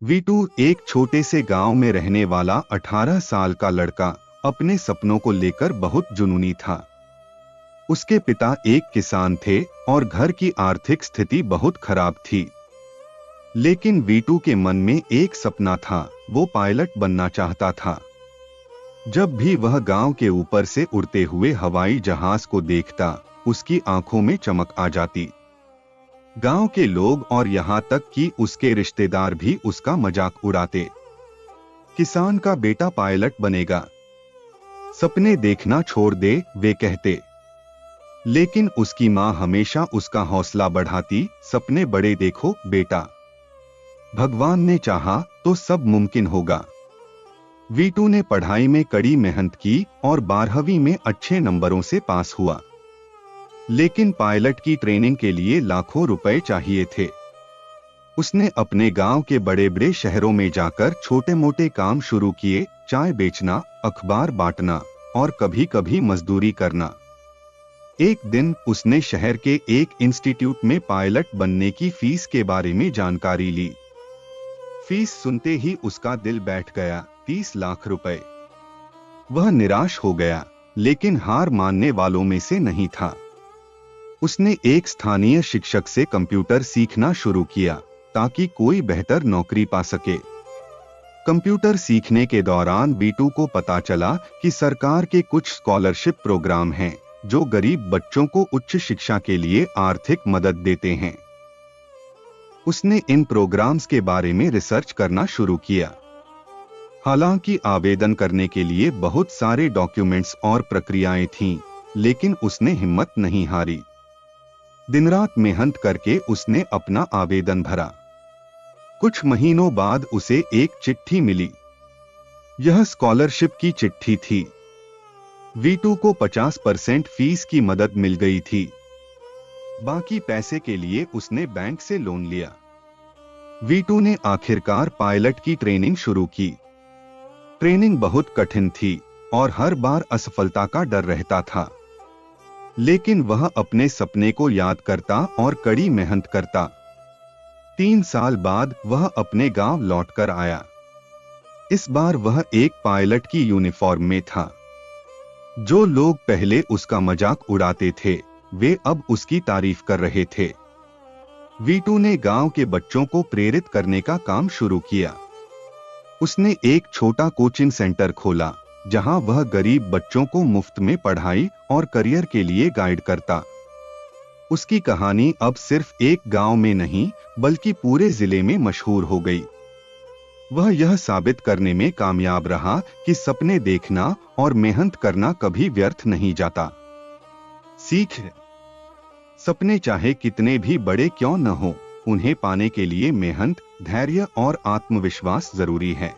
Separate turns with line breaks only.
V two एक छोटे से गांव में रहने वाला 18 साल का लड़का अपने सपनों को लेकर बहुत जुनूनी था। उसके पिता एक किसान थे और घर की आर्थिक स्थिति बहुत खराब थी। लेकिन वीटू के मन में एक सपना था, वो पायलट बनना चाहता था। जब भी वह गांव के ऊपर से उड़ते हुए हवाई जहाज को देखता, उसकी आंखों में चमक आ जाती। गांव के लोग और यहां तक कि उसके रिश्तेदार भी उसका मजाक उड़ाते। किसान का बेटा पायलट बनेगा, सपने देखना छोड़ दे, वे कहते। लेकिन उसकी मां हमेशा उसका हौसला बढ़ाती, सपने बड़े देखो बेटा, भगवान ने चाहा तो सब मुमकिन होगा। वीटू ने पढ़ाई में कड़ी मेहनत की और 12वीं में अच्छे नंबरों से पास हुआ। लेकिन पायलट की ट्रेनिंग के लिए लाखों रुपए चाहिए थे। उसने अपने गांव के बड़े बड़े शहरों में जाकर छोटे मोटे काम शुरू किए, चाय बेचना, अखबार बांटना और कभी कभी मजदूरी करना। एक दिन उसने शहर के एक इंस्टीट्यूट में पायलट बनने की फीस के बारे में जानकारी ली। फीस सुनते ही उसका दिल बैठ गया, 30 लाख रुपए। वह निराश हो गया, लेकिन हार मानने वालों में से नहीं था। उसने एक स्थानीय शिक्षक से कंप्यूटर सीखना शुरू किया ताकि कोई बेहतर नौकरी पा सके। कंप्यूटर सीखने के दौरान वीटू को पता चला कि सरकार के कुछ स्कॉलरशिप प्रोग्राम हैं जो गरीब बच्चों को उच्च शिक्षा के लिए आर्थिक मदद देते हैं। उसने इन प्रोग्राम्स के बारे में रिसर्च करना शुरू किया। हालांकि आवेदन करने के लिए बहुत सारे डॉक्यूमेंट्स और प्रक्रियाएं थीं, लेकिन उसने हिम्मत नहीं हारी। दिन रात मेहनत करके उसने अपना आवेदन भरा। कुछ महीनों बाद उसे एक चिट्ठी मिली। यह स्कॉलरशिप की चिट्ठी थी। वीटू को 50% फीस की मदद मिल गई थी। बाकी पैसे के लिए उसने बैंक से लोन लिया। वीटू ने आखिरकार पायलट की ट्रेनिंग शुरू की। ट्रेनिंग बहुत कठिन थी और हर बार असफलता का डर रहता था। लेकिन वह अपने सपने को याद करता और कड़ी मेहनत करता। 3 साल बाद वह अपने गांव लौटकर आया। इस बार वह एक पायलट की यूनिफॉर्म में था। जो लोग पहले उसका मजाक उड़ाते थे, वे अब उसकी तारीफ कर रहे थे। वीटू ने गांव के बच्चों को प्रेरित करने का काम शुरू किया। उसने एक छोटा कोचिंग सेंटर खोला जहां वह गरीब बच्चों को मुफ्त में पढ़ाई और करियर के लिए गाइड करता। उसकी कहानी अब सिर्फ एक गांव में नहीं बल्कि पूरे जिले में मशहूर हो गई। वह यह साबित करने में कामयाब रहा कि सपने देखना और मेहनत करना कभी व्यर्थ नहीं जाता। सीख: सपने चाहे कितने भी बड़े क्यों न हो, उन्हें पाने के लिए मेहनत, धैर्य और आत्मविश्वास जरूरी है।